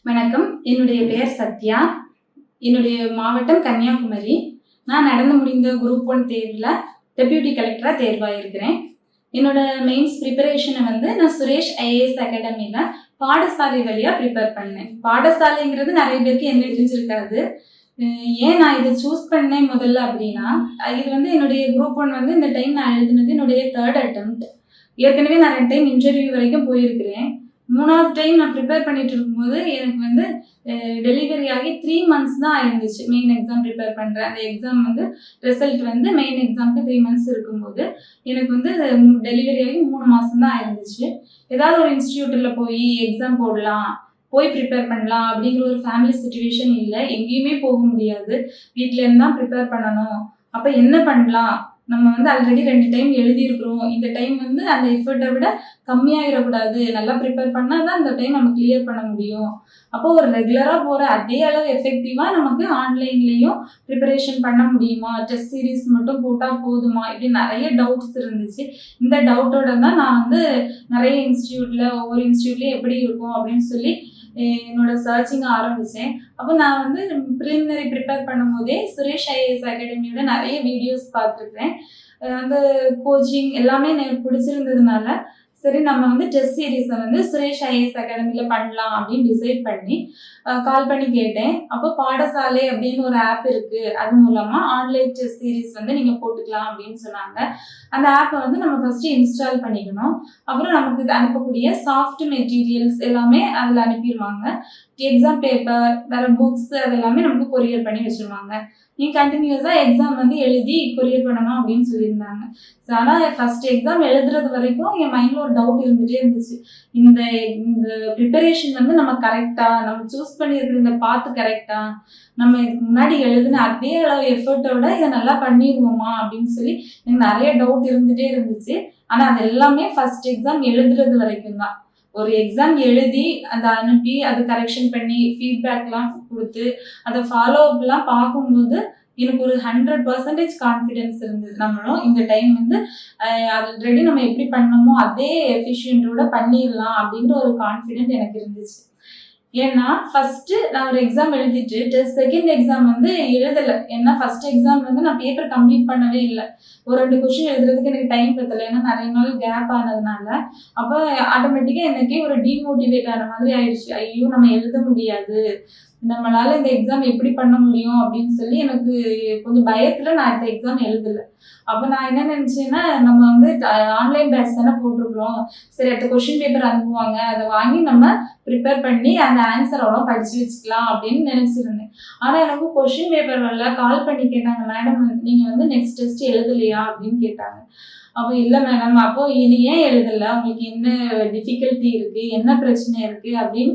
வணக்கம். என்னுடைய பெயர் சத்யா. என்னுடைய மாவட்டம் கன்னியாகுமரி. நான் நடந்து முடிந்த குரூப் 1 தேர்வில் டெப்யூட்டி கலெக்டராக தேர்வாயிருக்கிறேன். என்னோட மெயின்ஸ் ப்ரிப்பரேஷனை நான் சுரேஷ் ஐஏஎஸ் அகாடமியில் பாடசாலை வழியாக ப்ரிப்பேர் பண்ணேன். பாடசாலைங்கிறது நிறைய பேருக்கு என்ன தெரிஞ்சிருக்காது. ஏன் நான் இதை சூஸ் பண்ணேன் முதல்ல அப்படின்னா, இது என்னுடைய குரூப் 1 இந்த டைம் நான் எழுதினது என்னுடைய 3rd attempt. ஏற்கனவே நான் 2 டைம் இன்டர்வியூ வரைக்கும் போயிருக்கிறேன். 3வது டைம் நான் ப்ரிப்பேர் பண்ணிட்டு இருக்கும்போது எனக்கு டெலிவரி ஆகி 3 months தான் ஆயிருந்துச்சு. மெயின் எக்ஸாம் ப்ரிப்பேர் பண்ணுறேன். அந்த எக்ஸாம் ரிசல்ட் மெயின் எக்ஸாமுக்கு 3 months இருக்கும்போது எனக்கு டெலிவரி ஆகி 3 மாதம் தான் ஆயிருந்துச்சு. ஏதாவது ஒரு இன்ஸ்டியூட்டில் போய் எக்ஸாம் போடலாம், போய் ப்ரிப்பேர் பண்ணலாம் அப்படிங்கிற ஒரு ஃபேமிலி சுச்சுவேஷன் இல்லை. எங்கேயுமே போக முடியாது. வீட்டிலேருந்து தான் ப்ரிப்பேர் பண்ணணும். அப்போ என்ன பண்ணலாம்? நம்ம ஆல்ரெடி 2 டைம் எழுதியிருக்கிறோம். இந்த டைம் அந்த எஃபர்ட்டை விட கம்மியாகிடக்கூடாது. நல்லா ப்ரிப்பேர் பண்ணால் தான் இந்த டைம் நம்ம கிளியர் பண்ண முடியும். அப்போ ஒரு ரெகுலராக போகிற அதே அளவு எஃபெக்டிவாக நமக்கு ஆன்லைன்லேயும் ப்ரிப்பரேஷன் பண்ண முடியுமா? டெஸ்ட் சீரீஸ் மட்டும் போட்டால் போதுமா? இப்படி நிறைய டவுட்ஸ் இருந்துச்சு. இந்த டவுட்டோட தான் நான் நிறைய ஒவ்வொரு இன்ஸ்டியூட்லேயும் எப்படி இருக்கும் அப்படின்னு சொல்லி என்னோட சர்ச்சிங் ஆரம்பித்தேன். அப்போ நான் ப்ரிலிமினரி ப்ரிப்பேர் பண்ணும்போதே சுரேஷ் ஐஏஎஸ் அகாடமியோட நிறைய வீடியோஸ் பார்த்துருக்கேன். அந்த கோச்சிங் எல்லாமே எனக்கு பிடிச்சிருந்ததுனால சரி நம்ம டெஸ்ட் சீரீஸை சுரேஷ் ஐஏஎஸ் அகாடமியில் பண்ணலாம் அப்படின்னு டிசைட் பண்ணி கால் பண்ணி கேட்டேன். அப்போ பாடசாலை அப்படின்னு ஒரு ஆப் இருக்குது. அது மூலமாக ஆன்லைன் டெஸ்ட் சீரீஸ் நீங்கள் போட்டுக்கலாம் அப்படின்னு சொன்னாங்க. அந்த ஆப்பை நம்ம ஃபஸ்ட்டு இன்ஸ்டால் பண்ணிக்கணும். அப்புறம் நமக்கு அனுப்பக்கூடிய சாஃப்ட் மெட்டீரியல்ஸ் எல்லாமே அதில் அனுப்பிடுவாங்க. எக்ஸாம் பேப்பர், வேறு புக்ஸ் அதெல்லாமே நமக்கு கொரியர் பண்ணி வச்சுருவாங்க. நீ கண்டினியூஸாக எக்ஸாம் எழுதி கொரியர் பண்ணணும் அப்படின்னு சொல்லியிருந்தாங்க. ஆனால் ஃபர்ஸ்ட் எக்ஸாம் எழுதுறது வரைக்கும் என் மைண்டில் ஒரு டவுட் இருந்துகிட்டே இருந்துச்சு. இந்த ப்ரிப்பரேஷன் நம்ம கரெக்டாக, நம்ம சூஸ் பண்ணியிருக்கிற இந்த பாத்து கரெக்டாக, நம்ம இதுக்கு முன்னாடி எழுதுன அதே அளவு எஃபர்ட்டோட இதை நல்லா பண்ணிடுவோமா அப்படின்னு சொல்லி எனக்கு நிறைய டவுட் இருந்துகிட்டே இருந்துச்சு. ஆனால் அது எல்லாமே ஃபர்ஸ்ட் எக்ஸாம் எழுதுறது வரைக்கும் தான். ஒரு எக்ஸாம் எழுதி அதை அனுப்பி அதை கரெக்ஷன் பண்ணி ஃபீட்பேக்லாம் கொடுத்து அதை ஃபாலோ அப்லாம் பார்க்கும்போது எனக்கு ஒரு 100% கான்ஃபிடென்ஸ் இருந்தது. நம்மளும் இந்த டைம் ஆல்ரெடி நம்ம எப்படி பண்ணமோ அதே எஃபிஷியன்ட்டோட பண்ணிடலாம் அப்படிங்கிற ஒரு கான்ஃபிடென்ட் எனக்கு இருந்துச்சு. ஏன்னா ஃபர்ஸ்ட் நான் ஒரு எக்ஸாம் எழுதிட்டு செகண்ட் எக்ஸாம் எழுதலை. ஏன்னா ஃபர்ஸ்ட் எக்ஸாம் நான் பேப்பர் கம்ப்ளீட் பண்ணவே இல்லை. ஒரு 2 கொஸ்டின் எழுதுறதுக்கு எனக்கு டைம் பத்தலை. ஏன்னா நிறைய நாள் கேப் ஆனதுனால அப்போ ஆட்டோமேட்டிக்காக எனக்கே ஒரு டீமோட்டிவேட் ஆன மாதிரி ஆயிடுச்சு. ஐயோ நம்ம எழுத முடியாது, நம்மளால இந்த எக்ஸாம் எப்படி பண்ண முடியும் அப்படின்னு சொல்லி எனக்கு கொஞ்சம் பயத்தில் நான் இந்த எக்ஸாம் எழுதலை. அப்போ நான் என்ன நினச்சேன்னா, நம்ம ஆன்லைன் பேட்ச் தானே போட்டிருக்கிறோம், சரி அடுத்த கொஸ்டின் பேப்பர் அனுப்புவாங்க, அதை வாங்கி நம்ம ப்ரிப்பேர் பண்ணி அந்த ஆன்சரோட படித்து வச்சுக்கலாம் அப்படின்னு நினச்சிருந்தேன். ஆனால் எனக்கு கொஸ்டின் பேப்பர் வரல. கால் பண்ணி கேட்டாங்க, மேடம் நீங்கள் நெக்ஸ்ட் டெஸ்ட் எழுதலையா அப்படின்னு கேட்டாங்க. அப்போ இல்லை மேடம், அப்போ இனி ஏன் எழுதலை, உங்களுக்கு என்ன டிஃபிகல்ட்டி இருக்குது, என்ன பிரச்சனை இருக்குது அப்படின்னு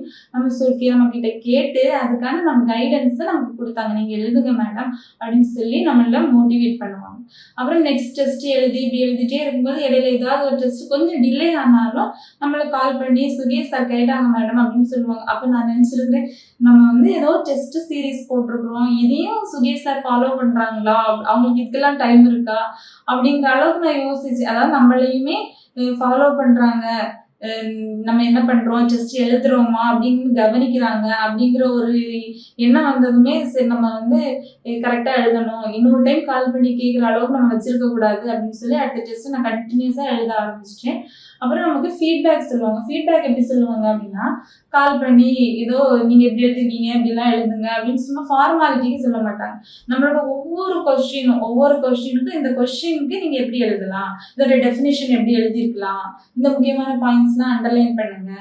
நம்ம கிட்ட கேட்டு அதுக்கான நம்ம கைடன்ஸை நமக்கு கொடுத்தாங்க. நீங்கள் எழுதுங்க மேடம் அப்படின்னு சொல்லி நம்மள மோட்டிவேட் பண்ணுவாங்க. அப்புறம் நெக்ஸ்ட் டெஸ்ட் இப்படி எழுதிட்டே இருக்கும்போது இடையில ஏதாவது ஒரு டெஸ்ட் கொஞ்சம் டிலே ஆனாலும் நம்மளை கால் பண்ணி சுகேஷ் சார் கேட்டாங்க மேடம் அப்படின்னு சொல்லுவாங்க. அப்போ நான் நினச்சிருக்கிறேன், நம்ம ஏதோ டெஸ்ட் சீரீஸ் போட்டிருக்கிறோம், இதையும் சுகேஷ் சார் ஃபாலோ பண்ணுறாங்களா, அவங்களுக்கு இதுக்கெல்லாம் டைம் இருக்கா அப்படிங்கிற அளவுக்கு நான் யோசிச்சேன். அதாவது நம்மளையுமே ஃபாலோ பண்ணுறாங்க, நம்ம என்ன பண்ணுறோம், டெஸ்ட் எழுதுறோமா அப்படின்னு கவனிக்கிறாங்க அப்படிங்கிற ஒரு எண்ணம் வந்ததுமே சரி நம்ம கரெக்டாக எழுதணும், இன்னொரு டைம் கால் பண்ணி கேட்குற அளவுக்கு நம்ம வச்சிருக்கக்கூடாது அப்படின்னு சொல்லி அடுத்த டெஸ்ட்டு நான் கண்டினியூஸாக எழுத ஆரம்பிச்சிட்டேன். அப்புறம் நமக்கு ஃபீட்பேக் சொல்லுவாங்க. ஃபீட்பேக் எப்படி சொல்லுவாங்க அப்படின்னா, கால் பண்ணி ஏதோ நீங்கள் எப்படி எழுதிருக்கீங்க இப்படிலாம் எழுதுங்க அப்படின்னு சும்மா ஃபார்மாலிட்டிக்கு சொல்ல மாட்டாங்க. நம்மளோட ஒவ்வொரு கொஸ்டினுக்கும் இந்த கொஸ்டினுக்கு நீங்கள் எப்படி எழுதலாம், இதோட டெஃபினேஷன் எப்படி எழுதியிருக்கலாம், இந்த முக்கியமான பாயிண்ட்ஸ்லாம் அண்டர்லைன் பண்ணுங்க,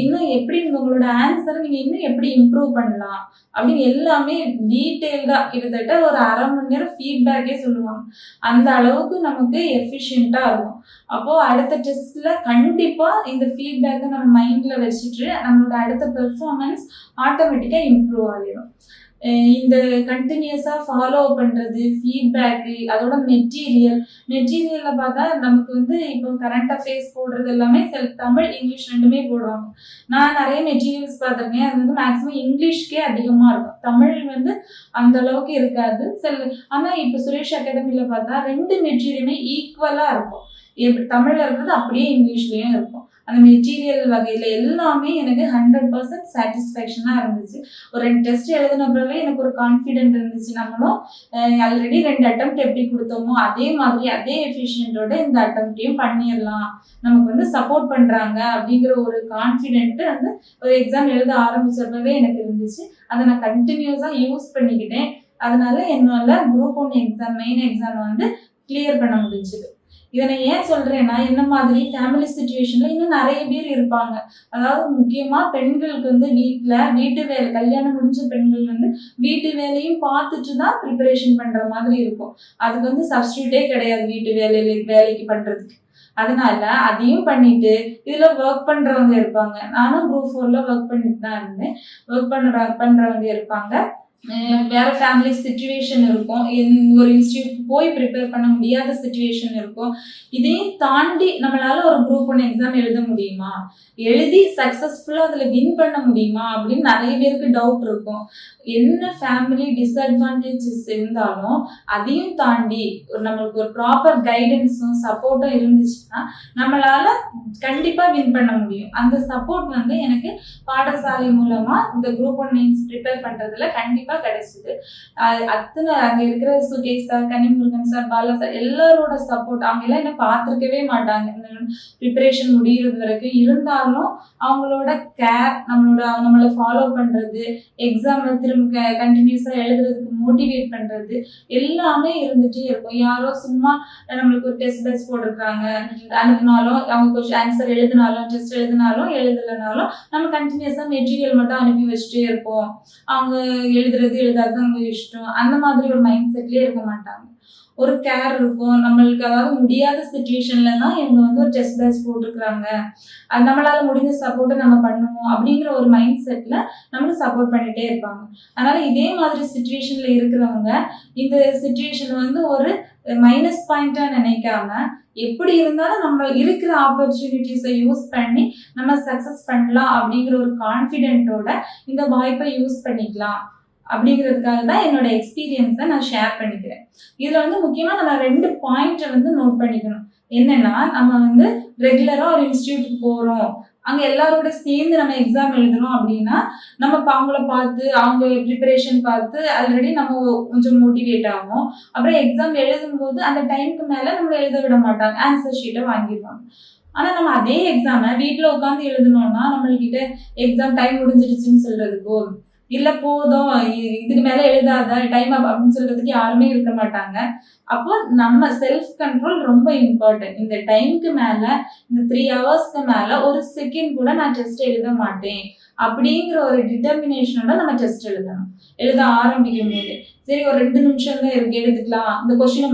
இன்னும் எப்படி உங்களோட ஆன்சரை நீங்கள் இன்னும் எப்படி இம்ப்ரூவ் பண்ணலாம் அப்படின்னு எல்லாமே டீட்டெயில்டாக கிட்டத்தட்ட ஒரு 1/2 மணி நேரம் ஃபீட்பேக்கே சொல்லுவாங்க. அந்த அளவுக்கு நமக்கு எஃபிஷியண்ட்டாக இருக்கும். அப்போது அடுத்த டெஸ்ட்டில் கண்டிப்பாக இந்த ஃபீட்பேக்கை நம்ம மைண்டில் வச்சுட்டு நம்மளோட அடுத்த பெர்ஃபார்மன்ஸ் ஆட்டோமேட்டிக்காக இம்ப்ரூவ் ஆகிடும். இந்த கண்டினியூஸாக ஃபாலோ பண்ணுறது, ஃபீட்பேக்கு, அதோட மெட்டீரியலில் பார்த்தா நமக்கு இப்போ கரண்ட் அஃபேர்ஸ் போடுறது எல்லாமே தமிழ் இங்கிலீஷ் 2மே போடுவாங்க. நான் நிறைய மெட்டீரியல்ஸ் பார்த்துருக்கேன். அது மேக்ஸிமம் இங்கிலீஷ்க்கே அதிகமாக இருக்கும், தமிழ் அந்த அளவுக்கு இருக்காது. ஆனால் இப்போ சுரேஷ் அகாடமியில் பார்த்தா 2 மெட்டீரியலுமே ஈக்குவலாக இருக்கும். எப்படி தமிழில் இருக்கிறது அப்படியே இங்கிலீஷ்லேயும் இருக்கும். அந்த மெட்டீரியல் வகையில எல்லாமே எனக்கு 100% சாட்டிஸ்ஃபேக்ஷனா இருந்துச்சு. ஒரு 2 டெஸ்ட் எழுதின பிறகு எனக்கு ஒரு கான்ஃபிடென்ட் இருந்துச்சு. நம்மளும் ஆல்ரெடி 2 அட்டெம்ப்ட் எப்படி கொடுத்தோமோ அதே மாதிரி அதே எஃபிஷியன்ட்டோட இந்த அட்டெம்ப்டையும் பண்ணிடலாம், நமக்கு வந்து சப்போர்ட் பண்றாங்க அப்படிங்கிற ஒரு கான்ஃபிடென்ட் வந்து ஒரு எக்ஸாம் எழுத ஆரம்பிச்சப்பவே எனக்கு இருந்துச்சு. அதை நான் கண்டினியூஸா யூஸ் பண்ணிக்கிட்டேன். அதனால என்னோட குரூப் 1 எக்ஸாம் மெயின் எக்ஸாம் வந்து கிளியர் பண்ண முடிஞ்சுது. இதை நான் ஏன் சொல்றேன்னா, என்ன மாதிரி ஃபேமிலி சுச்சுவேஷன்ல இன்னும் நிறைய பேர் இருப்பாங்க. அதாவது முக்கியமா பெண்களுக்கு வந்து வீட்டு வேலை, கல்யாணம் முடிஞ்ச பெண்கள் வந்து வீட்டு வேலையும் பார்த்துட்டு தான் ப்ரிப்பரேஷன் பண்ற மாதிரி இருக்கும். அதுக்கு வந்து சப்ஸ்டியூட்டே கிடையாது வீட்டு வேலைக்கு பண்றதுக்கு. அதனால அதையும் பண்ணிட்டு இதுல ஒர்க் பண்றவங்க இருப்பாங்க. நானும் குரூப் 4ல ஒர்க் பண்ணிட்டு தான் இருந்தேன். ஒர்க் பண்றவங்க இருப்பாங்க. வேற ஃபேமிலி சுச்சுவேஷன் இருக்கும். ஒரு இன்ஸ்டியூட் போய் ப்ரிப்பேர் பண்ண முடியாத சுச்சுவேஷன் இருக்கும். இதையும் தாண்டி நம்மளால ஒரு குரூப் 1 எக்ஸாம் எழுத முடியுமா, எழுதி சக்சஸ்ஃபுல்லா அதுல வின் பண்ண முடியுமா அப்படின்னு நிறைய பேருக்கு டவுட் இருக்கும். என்ன ஃபேமிலி டிஸ்அட்வான்டேஜஸ் இருந்தாலும் அதையும் தாண்டி நம்மளுக்கு ஒரு ப்ராப்பர் கைடன்ஸும் சப்போர்ட்டும் இருந்துச்சுன்னா நம்மளால கண்டிப்பா வின் பண்ண முடியும். அந்த சப்போர்ட் வந்து எனக்கு பாடசாலை மூலமா இந்த குரூப் 1 மெயின்ஸ் ப்ரிப்பேர் பண்றதுல கண்டிப்பா கிடைச்சது. அத்தனை அங்க இருக்கிற Sukesh sir, Kanimurugan sir, Bala sir எல்லாரோட சப்போர்ட். அவங்க எல்லாம் என்ன பார்த்துருக்கவே மாட்டாங்க ப்ரிப்பரேஷன் முடிகிறது வரைக்கும். இருந்தாலும் அவங்களோட கேர், நம்மளை ஃபாலோ பண்றது, எக்ஸாம் திரும்ப கண்டினியூஸா எழுதுறதுக்கு மோட்டிவேட் பண்றது எல்லாமே இருந்துட்டே இருக்கும். யாரோ சும்மா நம்மளுக்கு ஒரு டெஸ்ட் பேட்ச் போட்டிருக்காங்க அனுப்பினாலும், அவங்க கொஞ்சம் ஆன்சர் எழுதினாலும், டெஸ்ட் எழுதலைனாலும் நம்ம கண்டினியூஸா மெட்டீரியல் மட்டும் அனுப்பி வச்சுட்டே இருப்போம். அவங்க எழுதாது அவங்க இஷ்டம். அந்த மாதிரி ஒரு மைண்ட் செட்லயே இருக்க மாட்டாங்க. ஒரு கேர் இருக்கும். நம்மளுக்கு அதாவது முடியாத சுச்சுவேஷன்ல தான் இவங்க வந்து ஒரு டெஸ்ட் பேட்ச் போட்டிருக்கிறாங்க, அது நம்மளால முடிஞ்ச சப்போர்ட்டை நம்ம பண்ணுவோம் அப்படிங்கிற ஒரு மைண்ட் செட்ல நம்மளுக்கு சப்போர்ட் பண்ணிட்டே இருப்பாங்க. அதனால இதே மாதிரி சுச்சுவேஷன்ல இருக்கிறவங்க இந்த சுச்சுவேஷன் வந்து ஒரு மைனஸ் பாயிண்டா நினைக்காம, எப்படி இருந்தாலும் நம்ம இருக்கிற ஆப்பர்ச்சுனிட்டிஸை யூஸ் பண்ணி நம்ம சக்சஸ் பண்ணலாம் அப்படிங்கிற ஒரு கான்ஃபிடென்ட்டோட இந்த வாய்ப்பை யூஸ் பண்ணிக்கலாம் அப்படிங்கிறதுக்காக தான் என்னோட எக்ஸ்பீரியன்ஸை நான் ஷேர் பண்ணிக்கிறேன். இதுல வந்து முக்கியமா நம்ம 2 பாயிண்ட்டை வந்து நோட் பண்ணிக்கணும். என்னன்னா, நம்ம வந்து ரெகுலரா ஒரு இன்ஸ்டியூட்டுக்கு போறோம், அங்க எல்லாரோட சேர்ந்து நம்ம எக்ஸாம் எழுதுறோம் அப்படின்னா நம்ம அவங்கள பார்த்து அவங்க ப்ரிப்பரேஷன் பார்த்து ஆல்ரெடி நம்ம கொஞ்சம் மோட்டிவேட் ஆகும். அப்புறம் எக்ஸாம் எழுதும் போது அந்த டைமுக்கு மேல நம்மள எழுத விட மாட்டாங்க, ஆன்சர் ஷீட்டை வாங்கிடுவாங்க. ஆனா நம்ம அதே எக்ஸாமை வீட்டுல உட்காந்து எழுதணும்னா நம்மள்கிட்ட எக்ஸாம் டைம் முடிஞ்சிடுச்சுன்னு சொல்றதுக்கோ, இல்ல போதும் இதுக்கு மேல எழுதாத டைம் அப் அப்படின்னு சொல்றதுக்கு யாருமே இருக்க மாட்டாங்க. அப்போ நம்ம செல்ஃப் கண்ட்ரோல் ரொம்ப இம்பார்ட்டன்ட். இந்த டைமுக்கு மேல, இந்த 3 ஹவர்ஸ்க்கு மேல ஒரு செகண்ட் கூட நான் டெஸ்ட் எழுத மாட்டேன் அப்படிங்கிற ஒரு டிட்டர்மினேஷனோட நம்ம டெஸ்ட் எழுத ஆரம்பிக்கும் போது, சரி ஒரு 2 நிமிஷம் தான் இருக்கு எழுதிக்கலாம், இந்த கொஸ்டினை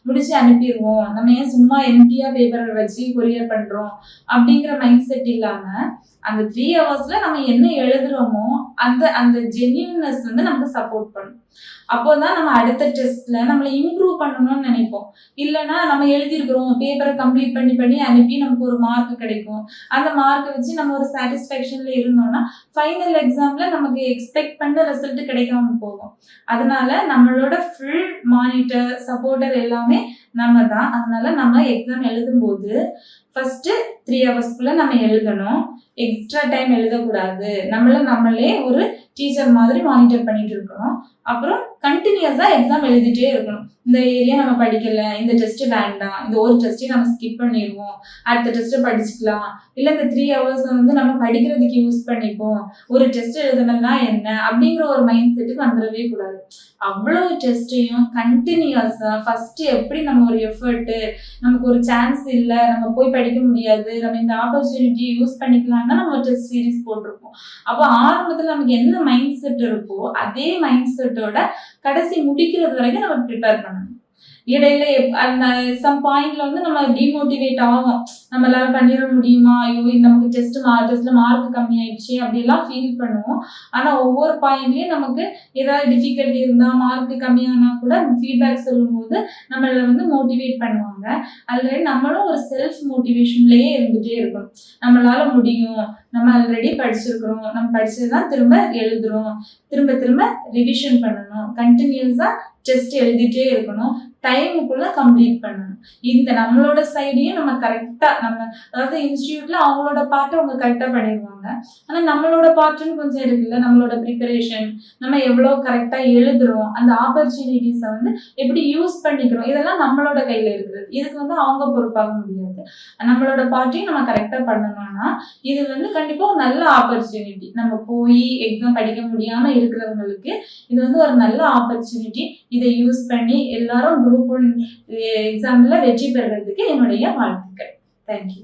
முடிச்சு அனுப்பிடுவோம், நம்ம ஏன் சும்மா எம்டியா பேப்பரை வச்சு கொரியர் பண்றோம் அப்படிங்கிற மைண்ட் செட் இல்லாம அந்த 3 ஹவர்ஸ்ல நம்ம என்ன எழுதுறோமோ அந்த ஜென்யூனஸ் வந்து நமக்கு சப்போர்ட் பண்ணும். அப்போதான் நம்ம அடுத்த டெஸ்ட்ல நம்மளை இம்ப்ரூவ் பண்ணணும்னு நினைப்போம். இல்லைன்னா நம்ம எழுதியிருக்கிறோம், பேப்பரை கம்ப்ளீட் பண்ணி அனுப்பி நமக்கு ஒரு மார்க் கிடைக்கும். அந்த மார்க்கை வச்சு நம்ம ஒரு சாட்டிஸ்ஃபேக்ஷன்ல இருந்தோம்னா ஃபைனல் எக்ஸாம்ல நமக்கு எக்ஸ்பெக்ட் பண்ண ரிசல்ட் கிடைக்காம போகும். அதனால நம்மளோட ஃபுல் மானிட்டர், சப்போர்ட்டர் எல்லாமே நம்ம தான். அதனால நம்ம எக்ஸாம் எழுதும்போது ஃபர்ஸ்ட் 3 ஹவர்ஸ்க்குள்ள நம்ம எழுதணும். எக்ஸ்ட்ரா டைம் எழுதக்கூடாது. நம்மளே ஒரு டீச்சர் மாதிரி மானிட்டர் பண்ணிட்டு இருக்கணும். அப்புறம் கண்டினியூஸா எக்ஸாம் எழுதிட்டே இருக்கணும். இந்த ஏரியா நம்ம படிக்கல, இந்த டெஸ்ட் வேண்டாம், இந்த ஒரு டெஸ்ட்டையும் நம்ம ஸ்கிப் பண்ணிடுவோம், அடுத்த டெஸ்ட்டை படிச்சுக்கலாம், இல்லை இந்த 3 ஹவர்ஸ் வந்து நம்ம படிக்கிறதுக்கு யூஸ் பண்ணிப்போம், ஒரு டெஸ்ட் எழுதணும்னா என்ன அப்படிங்கிற ஒரு மைண்ட் செட்டுக்கு வந்துடவே கூடாது. அவ்வளோ டெஸ்ட்டையும் கண்டினியூஸா ஃபர்ஸ்ட் எப்படி நம்ம ஒரு எஃபர்ட்டு, நமக்கு ஒரு சான்ஸ் இல்லை, நம்ம போய் படிக்க முடியாது, நம்ம இந்த ஆப்பர்ச்சுனிட்டி யூஸ் பண்ணிக்கலாம்னா நம்ம டெஸ்ட் சீரீஸ் போட்டிருப்போம். அப்போ ஆரம்பத்தில் நமக்கு என்ன மைண்ட் செட் இருக்கோ அதே மைண்ட் செட்டோட கடைசி முடிக்கிறது வரைக்கும் நம்ம ப்ரிப்பேர் பண்ணணும். இடையில அந்த சம் பாயிண்ட்ல வந்து நம்ம டிமோட்டிவேட் ஆகும், நம்ம எல்லாரும் பண்ணிட முடியுமா, ஐயோ நமக்கு டெஸ்ட்ல மார்க் கம்மி ஆயிடுச்சு அப்படிலாம் ஃபீல் பண்ணுவோம். ஆனா ஒவ்வொரு பாயிண்ட்லயும் நமக்கு ஏதாவது டிஃபிகல்ட்டி இருந்தா, மார்க் கம்மியானா கூட ஃபீட்பேக் சொல்லும் போது நம்மள வந்து மோட்டிவேட் பண்ணுவாங்க. ஆல்ரெடி நம்மளும் ஒரு செல்ஃப் மோட்டிவேஷன்லயே இருந்துட்டே இருக்கணும். நம்மளால முடியும், நம்ம ஆல்ரெடி படிச்சிருக்கிறோம், நம்ம படிச்சதுதான் திரும்ப எழுதுறோம், திரும்ப ரிவிஷன் பண்ணணும், கண்டினியூஸா டெஸ்ட் எழுதிட்டே இருக்கணும், டைமுக்குள்ள கம்ப்ளீட் பண்ணணும். இந்த நம்மளோட சைடையும் நம்ம கரெக்டா அதாவது இன்ஸ்டியூட்ல அவங்களோட பார்ட் அவங்க கரெக்டா பண்ணிடுவாங்க. ஆனா நம்மளோட பார்ட்னு கொஞ்சம் இருக்குல்ல, நம்மளோட ப்ரிப்பரேஷன், நம்ம எவ்வளவு கரெக்டா எழுதுறோம், அந்த ஆப்பர்ச்சுனிட்டிஸை வந்து எப்படி யூஸ் பண்ணிக்கிறோம், இதெல்லாம் நம்மளோட கையில இருக்கிறது. இதுக்கு வந்து அவங்க பொறுப்பாக முடியாது. நம்மளோட பார்ட்டையும் நம்ம கரெக்டா பண்ணணும்னா இது வந்து கண்டிப்பா ஒரு நல்ல ஆப்பர்ச்சுனிட்டி. நம்ம போய் எக்ஸாம் படிக்க முடியாம இருக்கிறவங்களுக்கு இது வந்து ஒரு நல்ல ஆப்பர்ச்சுனிட்டி. இதை யூஸ் பண்ணி எல்லாரும் குரூப் 1 எக்ஸாம்ல வெற்றி பெறுறதுக்கு என்னுடைய வாழ்த்துக்கள். தேங்க்யூ.